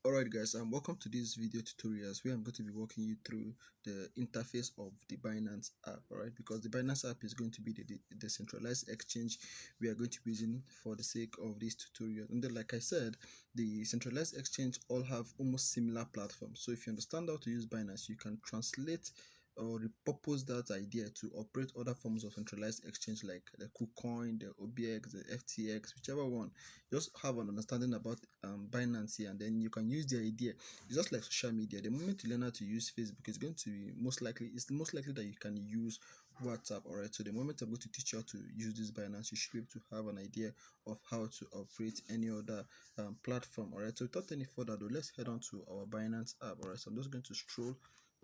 Alright guys, welcome to this video tutorials where I'm going to be walking you through the interface of the Binance app, alright, because the Binance app is going to be the decentralized exchange we are going to be using for the sake of this tutorial. And then, like I said, the centralized exchange all have almost similar platforms. So if you understand how to use Binance, you can translate or repurpose that idea to operate other forms of centralized exchange like the KuCoin, the OBX, the FTX, whichever one. Just have an understanding about Binance here, and then you can use the idea. It's just like social media. The moment you learn how to use Facebook, it's going to be it's most likely that you can use WhatsApp. Alright, so the moment I'm going to teach you how to use this Binance, you should be able to have an idea of how to operate any other platform. Alright, so without any further ado, let's head on to our Binance app. Alright, so I'm just going to scroll,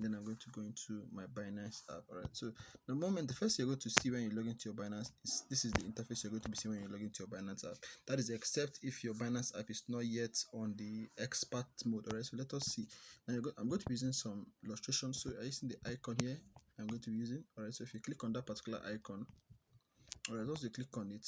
then I'm going to go into my Binance app. Alright, so the first you're going to see when you log into your Binance is this is the interface you're going to be seeing when you log into your Binance app. That is except if your Binance app is not yet on the expert mode. Alright, so let us see. Now I'm going to be using some illustrations. So I see the icon here I'm going to be using. Alright, so if you click on that particular icon, alright, once you click on it,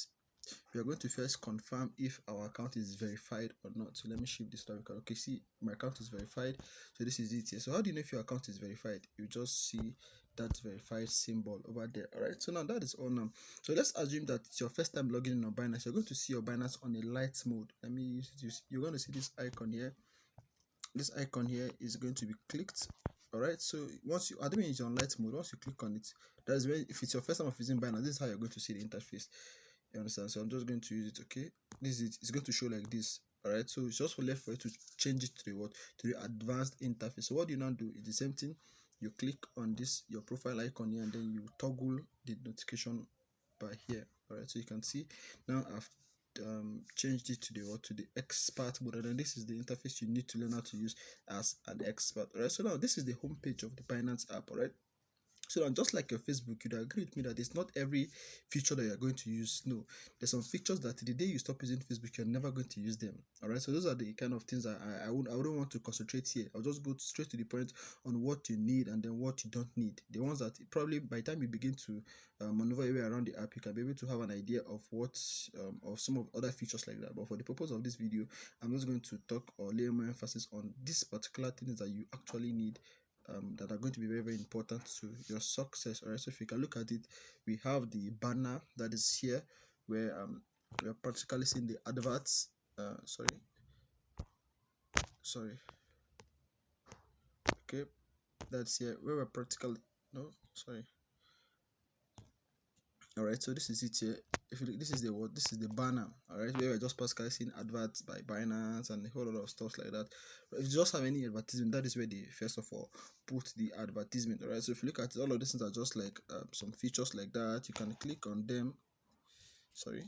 we are going to first confirm if our account is verified or not. So let me shift this to okay, see my account is verified, so this is it here. So how do you know if your account is verified? You just see that verified symbol over there. All right, so now that is all now. So let's assume that it's your first time logging in on Binance. You're going to see your Binance on a light mode. Let me use it. You're going to see this icon here. This icon here is going to be clicked. All right, so once you, I don't mean it's on light mode. Once you click on it, that's when, if it's your first time of using Binance, this is how you're going to see the interface. You understand? So I'm just going to use it. Okay, this is it. It's going to show like this. All right, so it's just left for you to change it to the what, to the advanced interface. So what do you now do? It's the same thing. You click on this your profile icon here, and then you toggle the notification by here. All right, so you can see now I've changed it to the what, to the expert mode, and then this is the interface you need to learn how to use as an expert. All right, so now this is the home page of the Binance app. All right, so now, just like your Facebook, you'd agree with me that it's not every feature that you're going to use. No, there's some features that the day you stop using Facebook, you're never going to use them. All right, so those are the kind of things that I wouldn't want to concentrate here. I'll just go straight to the point on what you need and then what you don't need. The ones that probably by the time you begin to maneuver your way around the app, you can be able to have an idea of what of some of other features like that. But for the purpose of this video, I'm just going to talk or lay more emphasis on these particular things that you actually need, that are going to be very, very important to your success. All right, so if you can look at it, we have the banner that is here where we are practically seeing the adverts. Sorry, okay, that's here where we're practically, no, sorry. All right, so this is it here. If you look, this is the what, this is the banner. All right, where we're just practically seeing adverts by Binance and a whole lot of stuff like that. But if you just have any advertisement, that is where they first of all put the advertisement. All right, so if you look at it, all of these things are just like some features like that. You can click on them. Sorry,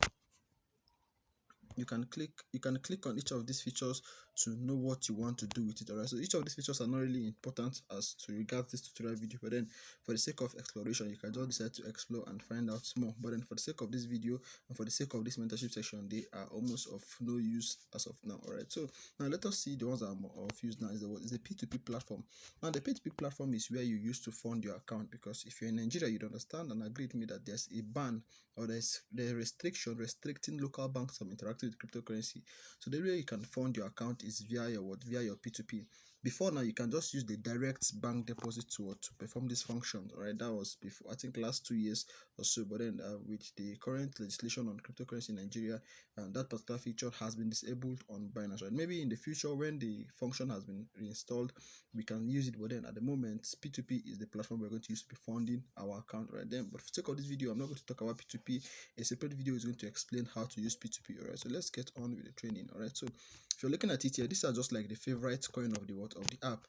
you can click on each of these features to know what you want to do with it. All right, so each of these features are not really important as to regard this tutorial video, but then for the sake of exploration, you can just decide to explore and find out more. But then for the sake of this video and for the sake of this mentorship section, they are almost of no use as of now. All right, so now let us see the ones that are of use now. Is the P2P platform. Now the P2P platform is where you use to fund your account, because if you're in Nigeria, you'd understand and agree with me that there's a ban or there's the restriction restricting local banks from interacting with cryptocurrency. So the way you can fund your account is via your what, via your P2P. Before now, you can just use the direct bank deposit to perform this function. All right, that was before, I think, last 2 years or so. But then with the current legislation on cryptocurrency in Nigeria, that particular feature has been disabled on Binance. Right, maybe in the future when the function has been reinstalled, we can use it. But then at the moment, P2P is the platform we're going to use to be funding our account right then. But for the sake of this video, I'm not going to talk about P2P. A separate video is going to explain how to use P2P. All right, so let's get on with the training. All right, so if you're looking at it here, these are just like the favorite coin of the app.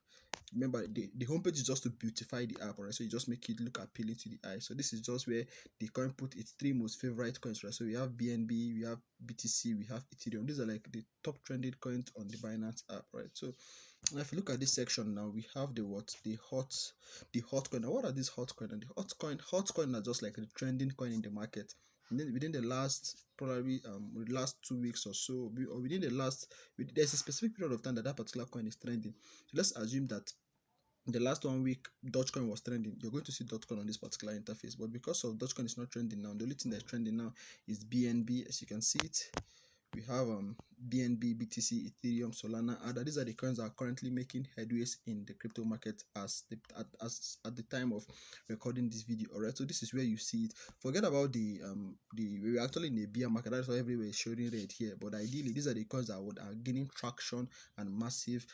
Remember, the homepage is just to beautify the app. All right, so you just make it look appealing to the eye. So this is just where the coin put its 3 most favorite coins. Right, so we have BNB, we have BTC, we have Ethereum. These are like the top trended coins on the Binance app. Right, so now if you look at this section now, we have the hot coin. Now what are these hot coin? And the hot coin are just like the trending coin in the market. And then within the last probably the last 2 weeks or so, or within the last, there's a specific period of time that particular coin is trending. So let's assume that the last 1 week Dogecoin was trending. You're going to see Dogecoin on this particular interface, but because of Dogecoin is not trending now, the only thing that's trending now is BNB. As you can see it, we have BNB, BTC, Ethereum, Solana, ADA. These are the coins that are currently making headways in the crypto market at the time of recording this video. Alright, so this is where you see it. Forget about we're actually in a bear market. That's why everywhere is showing red here. But ideally, these are the coins that are gaining traction and massive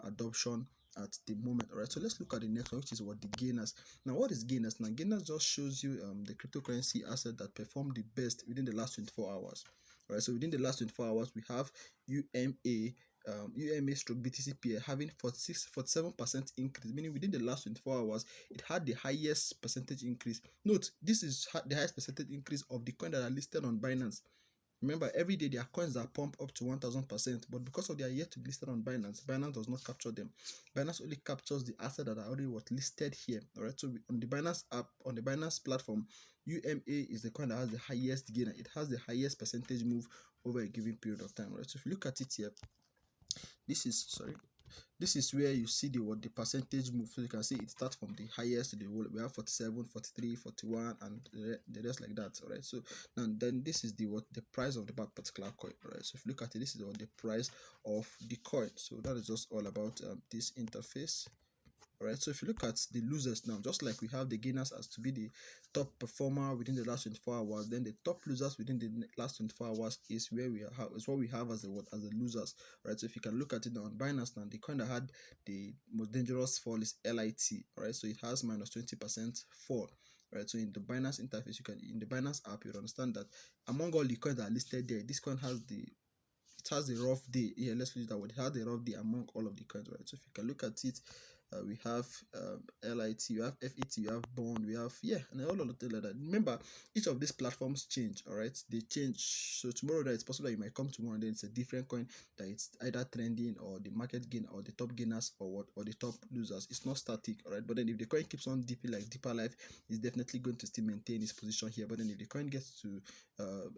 adoption at the moment. All right, so let's look at the next one, which is what the gainers. Now, what is gainers? Now, gainers just shows you the cryptocurrency asset that performed the best within the last 24 hours. All right, so within the last 24 hours, we have UMA stroke BTC pair having 47% increase, meaning within the last 24 hours, it had the highest percentage increase. Note, this is the highest percentage increase of the coin that are listed on Binance. Remember, every day there are coins that pump up to 1000%, but because of they are yet to be listed on Binance, Binance does not capture them. Binance only captures the assets that are already listed here. Alright, so on the Binance app, on the Binance platform, UMA is the coin that has the highest gainer. It has the highest percentage move over a given period of time. Alright, so if you look at it here, this is where you see the percentage move. So you can see it starts from the highest to the whole. We have 47, 43, 41, and the rest like that. All right, so now then this is the price of the particular coin. All right, so if you look at it, this is the price of the coin. So that is just all about this interface. Alright, so if you look at the losers now, just like we have the gainers as to be the top performer within the last 24 hours, then the top losers within the last 24 hours is where what we have as the losers. Right, so if you can look at it on Binance now, the coin that had the most dangerous fall is LIT. Alright, so it has minus 20% fall. Right, so in the Binance interface, in the Binance app, you'll understand that among all the coins that are listed there, this coin has a rough day. Yeah, let's use that word. It had a rough day among all of the coins, right? So if you can look at it, we have LIT, we have FET, we have Bond, we have and all of the things like that. Remember, each of these platforms change. All right, they change. So tomorrow that it's possible that you might come tomorrow and then it's a different coin that it's either trending or the market gain or the top gainers or the top losers. It's not static. All right, but then if the coin keeps on dipping like Deeper Life, it's definitely going to still maintain its position here. But then if the coin gets to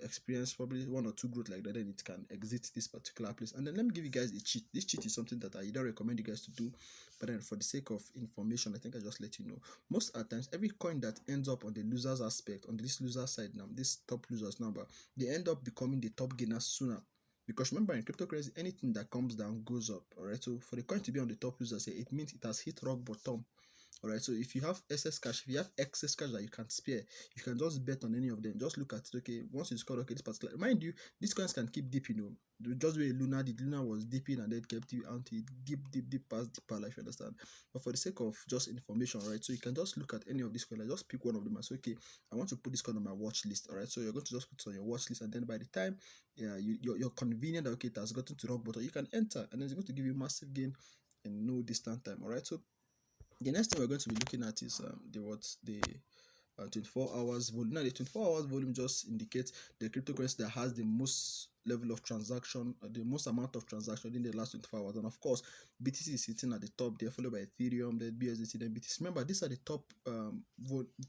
experience probably one or two growth like that, then it can exit this particular place. And then let me give you guys a cheat. This cheat is something that I don't recommend you guys to do, but then for the sake of information, I think I just let you know. Most at times, every coin that ends up on the losers aspect, on this loser side now, this top losers number, they end up becoming the top gainers sooner. Because remember, in cryptocurrency, anything that comes down goes up. All right, so for the coin to be on the top losers, it means it has hit rock bottom. All right, so if you have excess cash, if you have excess cash that you can spare, you can just bet on any of them. Just look at it. Okay, once you score, okay, this particular, mind you, these coins can keep dipping. Just where Luna did, Luna was dipping and then kept you until it dip past Deeper Life. You understand? But for the sake of just information, right? So you can just look at any of these coins. Like just pick one of them and say, okay, I want to put this coin on my watch list. All right, so you're going to just put it on your watch list, and then by the time you're convenient that okay, it has gotten to rock bottom, you can enter, and then it's going to give you massive gain in no distant time. All right, so the next thing we're going to be looking at is the 24 hours volume. Now the 24 hours volume just indicates the cryptocurrency that has the most level of transaction, the most amount of transaction in the last 24 hours. And of course, BTC is sitting at the top there, followed by Ethereum, then BSDT, then BTC. Remember, these are the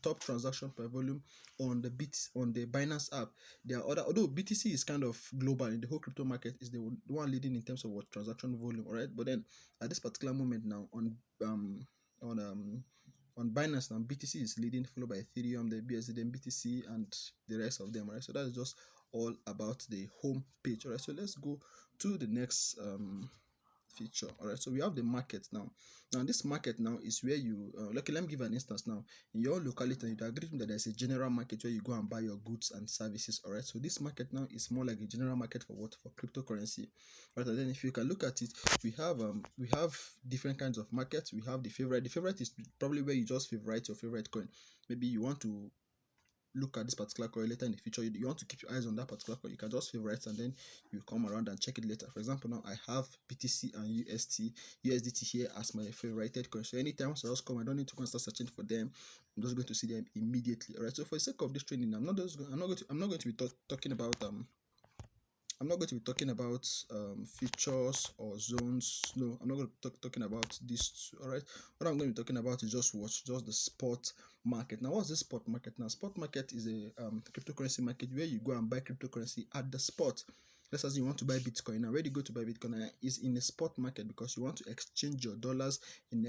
top transaction per volume on the Binance app. There are other, although BTC is kind of global in the whole crypto market, is the one leading in terms of what transaction volume. All right, but then at this particular moment now on Binance now, BTC is leading, followed by Ethereum, then BSD, then BTC, and the rest of them. Right, so that is just all about the home page. All right, so let's go to the next feature. All right, so we have the market now. Now this market now is where you let me give an instance now. In your locality, you agree that there's a general market where you go and buy your goods and services. All right, so this market now is more like a general market for cryptocurrency. Right, and then if you can look at it, we have different kinds of markets. We have the favorite is probably where you just favorite your favorite coin. Maybe you want to look at this particular coin later in the future, you want to keep your eyes on that particular coin, you can just favorite and then you come around and check it later. For example, now I have BTC and USDT here as my favorited coin. So anytime I just come, I don't need to start searching for them. I'm just going to see them immediately. All right. So for the sake of this training, I'm not going to be talking about features or zones. No, I'm not going to be talking about this. All right. What I'm going to be talking about is just the spot market. Now, what's the spot market? Now, spot market is a cryptocurrency market where you go and buy cryptocurrency at the spot. Let's say you want to buy Bitcoin. Now, where do you go to buy Bitcoin? Is in a spot market because you want to exchange your dollars in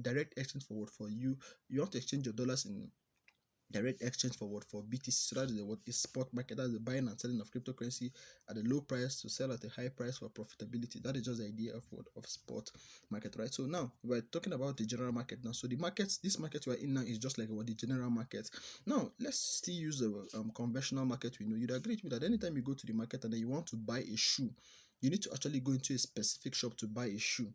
direct exchange for what for you. You want to exchange your dollars in direct exchange for what, for BTC. So that is the what is spot market. That's the buying and selling of cryptocurrency at a low price to sell at a high price for profitability. That is just the idea of what, of spot market, right? So now we're talking about the general market now. So the markets, this market we're in now is just like what the general market. Now let's still use the conventional market. We know you'd agree with me that anytime you go to the market and then you want to buy a shoe, you need to actually go into a specific shop to buy a shoe.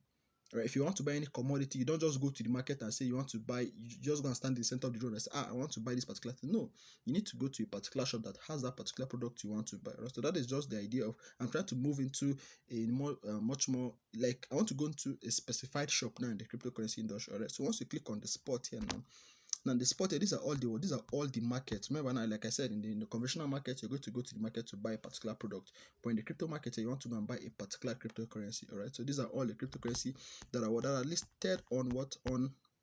Right? If you want to buy any commodity, you don't just go to the market and say you want to buy, you just go and stand in the center of the road and say, I want to buy this particular thing. No, you need to go to a particular shop that has that particular product you want to buy. Right? So that is just the idea of, I'm trying to move into a more, much more, like I want to go into a specified shop now in the cryptocurrency industry. Right? So once you click on the spot here now the spot here, these are all the markets. Remember now, like I said, in the conventional market, you're going to go to the market to buy a particular product. But in the crypto market, you want to go and buy a particular cryptocurrency. All right. So these are all the cryptocurrency that are listed on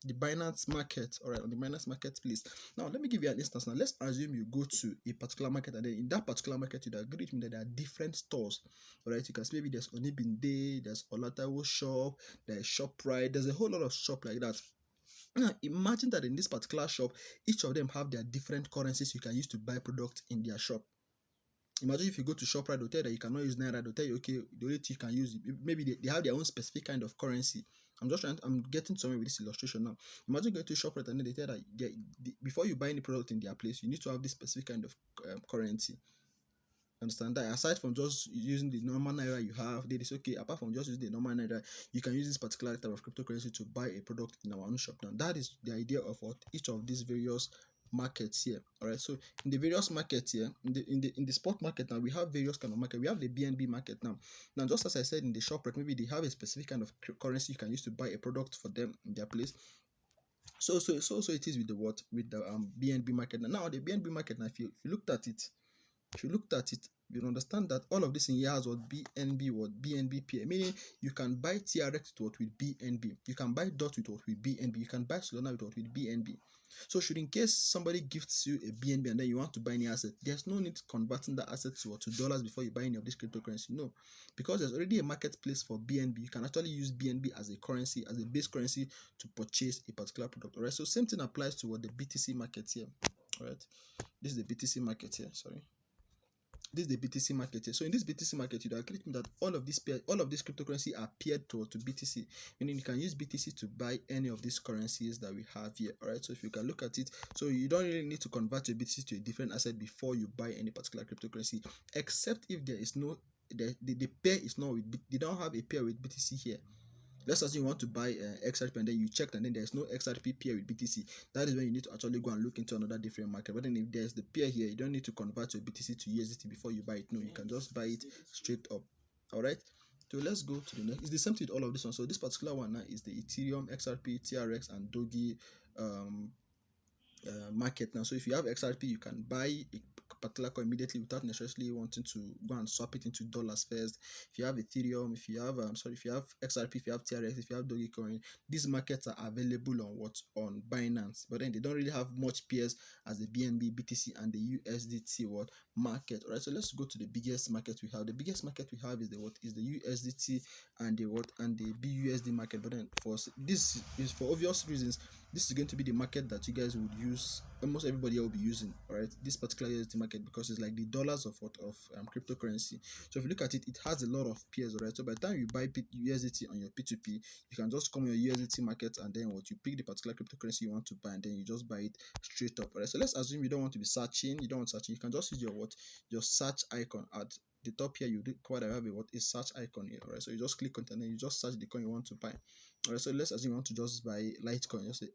the Binance market. All right, on the Binance marketplace. Now, let me give you an instance. Now, let's assume you go to a particular market, and then in that particular market, you'd agree with me that there are different stores. All right, you can see maybe there's Onibinde, there's Olatawo shop, there's ShopRite, there's a whole lot of shop like that. Now, imagine that in this particular shop, each of them have their different currencies you can use to buy product in their shop. Imagine if you go to ShopRite, they'll tell you that you cannot use Naira. They'll tell you, okay, the only thing you can use, maybe they have their own specific kind of currency. I'm getting somewhere with this illustration now. Imagine going to ShopRite and then they tell you that before you buy any product in their place, you need to have this specific kind of currency. Understand that? Aside from just using the normal Naira you have, they say, okay, apart from just using the normal Naira, you can use this particular type of cryptocurrency to buy a product in our own shop. Now, that is the idea of what each of these various markets here. All right, so in the various markets here, in the spot market now, we have various kind of market. We have the BNB market now. Now, just as I said in the shop, maybe they have a specific kind of currency you can use to buy a product for them in their place. So it is with the BNB market. Now the BNB market now, if you looked at it, you'll understand that all of this in here has what BNB pair, meaning you can buy TRX with BNB, you can buy DOT with BNB, you can buy Solana with BNB. So should in case somebody gifts you a BNB and then you want to buy any asset, there's no need converting that asset to dollars before you buy any of this cryptocurrency. No, because there's already a marketplace for BNB. You can actually use BNB as a currency, as a base currency to purchase a particular product. All right, so same thing applies to what the BTC market here. All right, this is the BTC market here. Sorry. This is the BTC market here. So in this BTC market, you agree with me that all of this cryptocurrency are paired to BTC, meaning you can use BTC to buy any of these currencies that we have here. All right. So if you can look at it, so you don't really need to convert your BTC to a different asset before you buy any particular cryptocurrency, except if there is no the pair is not with they don't have a pair with BTC here. Let's assume you want to buy XRP and then you checked and then there's no XRP pair with BTC. That is when you need to actually go and look into another different market. But then if there's the pair here, you don't need to convert your BTC to USDT before you buy it. No, you can just buy it straight up. All right. So let's go to the next. It's the same thing with all of this one. So this particular one now is the Ethereum, XRP, TRX, and Doge market now. So if you have XRP, you can buy a particular coin immediately without necessarily wanting to go and swap it into dollars first. If you have Ethereum, if you have if you have XRP, if you have TRX, if you have Dogecoin, these markets are available on Binance, but then they don't really have much pairs as the BNB, BTC, and the USDT market. All right, so let's go to the biggest market we have. The biggest market we have is the USDT and the BUSD market. But then this is for obvious reasons. This is going to be the market that you guys would use. Almost everybody will be using, all right, this particular USDT market, because it's like the dollars of cryptocurrency. So if you look at it, it has a lot of pairs, all right. So by the time you buy USDT on your P2P, you can just come on your USDT market and then you pick the particular cryptocurrency you want to buy, and then you just buy it straight up. All right. So let's assume you don't want to be searching. You can just use your search icon at the top here. You quite have a search icon here. All right. So you just click on it and then you just search the coin you want to buy. All right. So let's assume you want to just buy Litecoin. Just say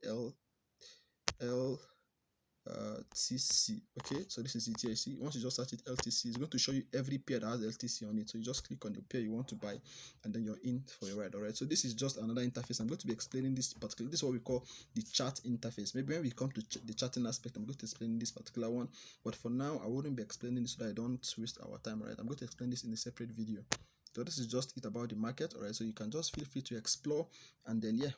LTC. Okay, so this is it here. See, once you just search it LTC, it's going to show you every pair that has LTC on it. So you just click on the pair you want to buy and then you're in for a ride. All right, so this is just another interface. I'm going to be explaining this is what we call the chart interface. Maybe when we come to the charting aspect, I'm going to explain this particular one, but for now I wouldn't be explaining this so that I don't waste our time. All right, I'm going to explain this in a separate video. So this is just it about the market. All right, so you can just feel free to explore, and then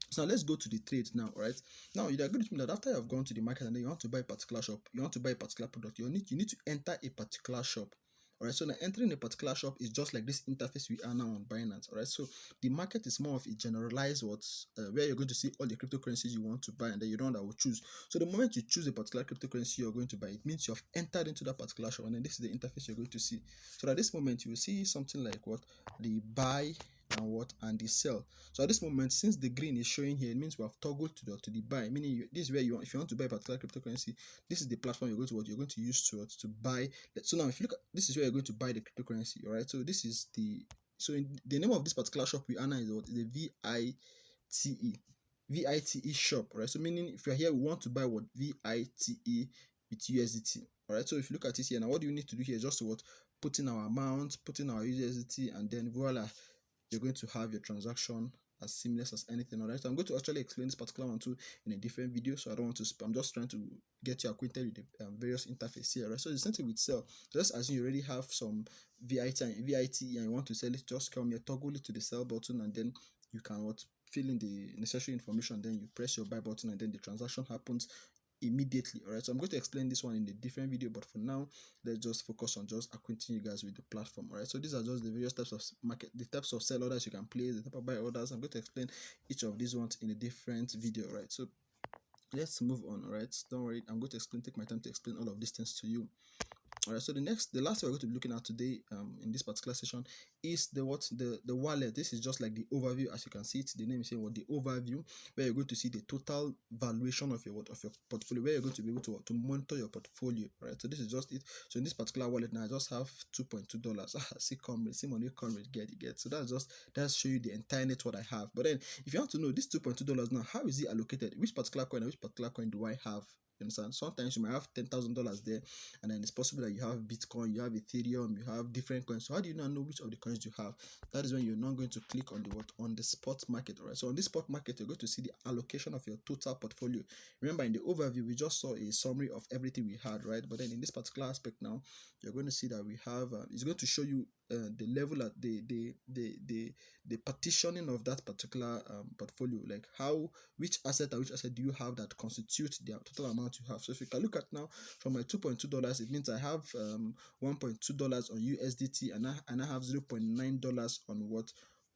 so now let's go to the trades now. All right, now you agree with me that after you have gone to the market and then you want to buy a particular shop, you want to buy a particular product, you need to enter a particular shop. All right, so now entering a particular shop is just like this interface we are now on Binance. All right, so the market is more of a generalized where you're going to see all the cryptocurrencies you want to buy, and then you don't that will choose. So the moment you choose a particular cryptocurrency you're going to buy, it means you have entered into that particular shop, and then this is the interface you're going to see. So at this moment you will see something like the buy and the sell. So at this moment, since the green is showing here, it means we have toggled to the buy, meaning this is where you want, if you want to buy a particular cryptocurrency, this is the platform you're going to use to buy. So now if you look at, this is where you're going to buy the cryptocurrency. All right, so this is the name of this particular shop we are now is the VITE shop. Right, so meaning if you're here, we want to buy VITE with USDT. All right, so if you look at it here now, what do you need to do here? Just to put in our amount, put in our USDT, and then voila, you're going to have your transaction as seamless as anything. All right, so I'm going to actually explain this particular one too in a different video, so I don't want to I'm just trying to get you acquainted with the various interface here. Right, so the same thing with sell. Just as you already have some VITE and you want to sell it, just come here, toggle it to the sell button, and then you can fill in the necessary information, then you press your buy button, and then the transaction happens immediately. All right, so I'm going to explain this one in a different video, but for now let's just focus on just acquainting you guys with the platform. All right, so these are just the various types of the types of sell orders you can place, the type of buy orders. I'm going to explain each of these ones in a different video. All right, so let's move on. All right, don't worry, I'm going to take my time to explain all of these things to you. All right, so the last we're going to be looking at today in this particular session is the wallet. This is just like the overview. As you can see it, the name is saying the overview, where you're going to see the total valuation of your portfolio, where you're going to be able to monitor your portfolio. Right, so this is just it. So in this particular wallet now, I just have $2.2. See money comrade, get. So that's show you the entire net what I have. But then if you want to know this $2.2 now, how is it allocated? Which particular coin do I have? You understand? Sometimes you might have $10,000 there, and then it's possible that you have Bitcoin, you have Ethereum, you have different coins. So how do you not know which of the coins you have? That is when you're not going to click on the spot market. All right, so on this spot market, you're going to see the allocation of your total portfolio. Remember, in the overview we just saw a summary of everything we had, right? But then in this particular aspect now, you're going to see that we have it's going to show you the level at the partitioning of that particular portfolio, like which asset do you have that constitute the total amount you have. So if you can look at now, from my $2.2, it means I have $1.2 on USDT, and I have $0.9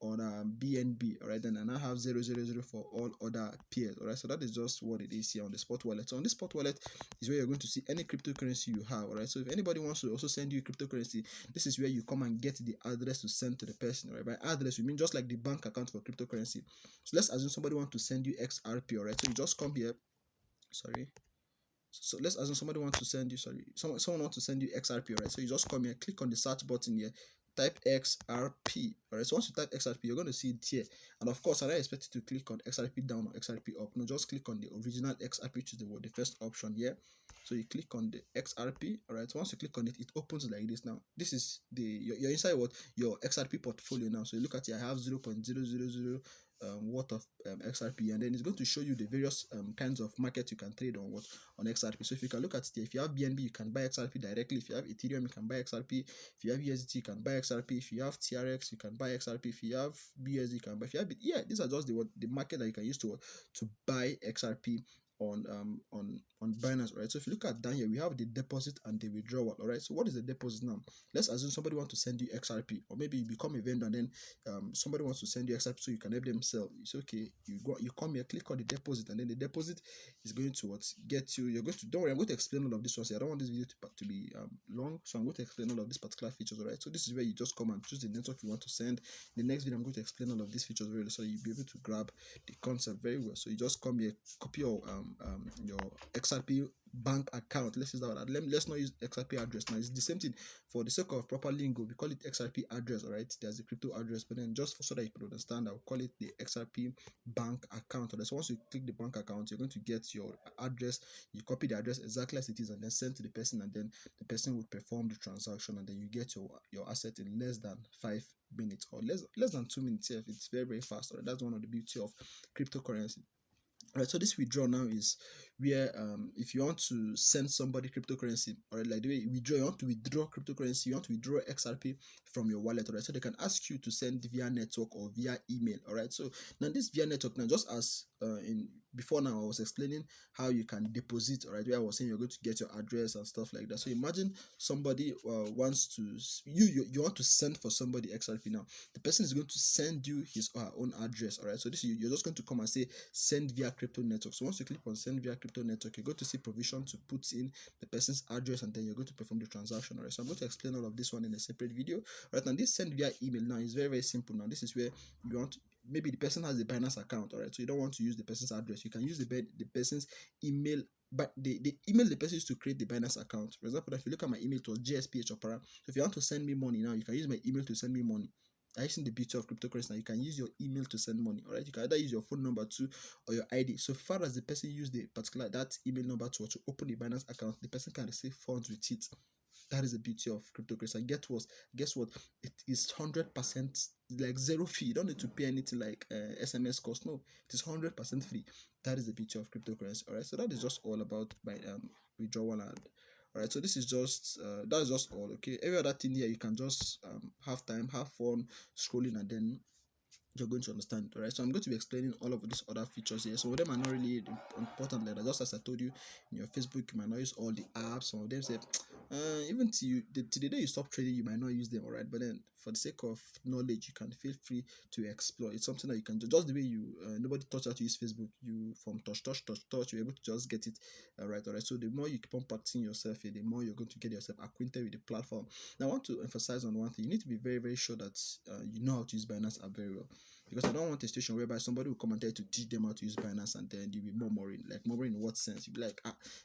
on BNB. All right, then and I have 000 for all other pairs. All right, so that is just what it is here on the spot wallet. So on this spot wallet is where you're going to see any cryptocurrency you have. All right, so if anybody wants to also send you cryptocurrency, this is where you come and get the address to send to the person. All right, by address we mean just like the bank account for cryptocurrency. So let's assume somebody wants to send you XRP. All right, so you just come here. So let's assume somebody wants to send you someone wants to send you XRP. Right, so you just come here, click on the search button here, type XRP. All right, so once you type XRP, you're going to see it here, and of course I don't expect you to click on XRP down or XRP up. No, just click on the original XRP, which is the first option here. So you click on the XRP. All right, so once you click on it, it opens like this. Now this is you're inside your XRP portfolio now. So you look at it, I have 0.000 worth of XRP, and then it's going to show you the various kinds of market you can trade on XRP. So if you can look at it, if you have BNB, you can buy XRP directly. If you have Ethereum, you can buy XRP. If you have USDT, you can buy XRP. If you have TRX, you can buy XRP. If you have BSD, you can buy. If you have these are just the market that you can use to buy XRP on Binance. Right, so if you look at down here, we have the deposit and the withdrawal. All right, so what is the deposit now? Let's assume somebody wants to send you XRP, or maybe you become a vendor, and then somebody wants to send you XRP so you can help them sell. It's okay, you come here, click on the deposit, and then the deposit is going to get you. You're going to, don't worry, I'm going to explain all of this one. I don't want this video to be long, so I'm going to explain all of these particular features. All right, so this is where you just come and choose the network you want to send. In the next video I'm going to explain all of these features very well, so you'll be able to grab the concept very well. So you just come here, copy your XRP bank account. Let's use that one. Let's not use XRP address now. It's the same thing. For the sake of proper lingo, we call it XRP address. All right, there's the crypto address, but then just so that you can understand, I'll call it the XRP bank account. All right, so once you click the bank account, you're going to get your address. You copy the address exactly as it is, and then send to the person, and then the person will perform the transaction, and then you get your asset in less than 5 minutes or less than 2 minutes. It's very, very fast. All right, that's one of the beauty of cryptocurrency. Right, so this withdraw now is where if you want to send somebody cryptocurrency, or like the way you want to withdraw cryptocurrency, you want to withdraw XRP from your wallet. All right, so they can ask you to send via network or via email. All right, so now this via network, now just as in before now, I was explaining how you can deposit, all right, where I was saying you're going to get your address and stuff like that. So imagine somebody wants to you want to send for somebody XRP now. The person is going to send you his or her own address, all right. So this you're just going to come and say send via crypto network. So once you click on send via crypto network, you're going to see provision to put in the person's address, and then you're going to perform the transaction, all right. So I'm going to explain all of this one in a separate video. Right now, this send via email now is very simple. Now this is where you want to, maybe the person has a Binance account, all right, so you don't want to use the person's address. You can use the person's email, but the email the person used to create the Binance account. For example, if you look at my email, it was GSPH Opera. So if you want to send me money now, you can use my email to send me money. I seen the beauty of cryptocurrency now. You can use your email to send money, all right. You can either use your phone number too or your ID. So far as the person used the particular that email number to open the Binance account, the person can receive funds with it. That is the beauty of cryptocurrency. And guess what? It is 100% like zero fee. You don't need to pay anything like SMS cost. No, it is 100% free. That is the beauty of cryptocurrency. All right. So that is just all about my withdrawal and all right. So this is just that's just all. Okay. Every other thing here you can just have time, have fun scrolling, and then you're going to understand, right? So I'm going to be explaining all of these other features here. Some of them are not really important, like that. Just as I told you, in your Facebook, you might not use all the apps. Some of them say, even to the day you stop trading, you might not use them, all right? But then, for the sake of knowledge, you can feel free to explore. It's something that you can do. Just the way you, nobody taught you how to use Facebook. You from touch, you're able to just get it, all right? So the more you keep on practicing yourself here, the more you're going to get yourself acquainted with the platform. Now, I want to emphasize on one thing. You need to be very sure that you know how to use Binance app very well, because I don't want a situation whereby somebody will come and tell you to teach them how to use Binance, and then you'll be murmuring. Like murmuring in what sense? You'll be like,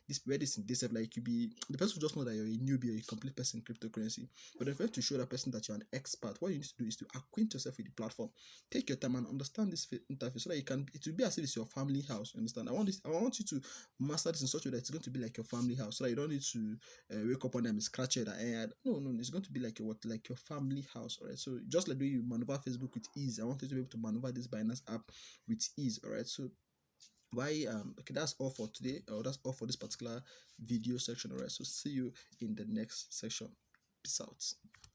this where this in this like you be the person will just know that you're a newbie or a complete person in cryptocurrency. But if you want to show that person that you're an expert, what you need to do is to acquaint yourself with the platform. Take your time and understand this interface so that it will be as if it's your family house. You understand? I want you to master this in such a way that it's going to be like your family house, so that you don't need to wake up on them and scratch it. No, it's going to be like your family house, all right? So just like the way you maneuver Facebook with ease, I want you to be able to maneuver this Binance app with ease, all right? So why okay, that's all for today, or that's all for this particular video section, all right? So see you in the next section. Peace out.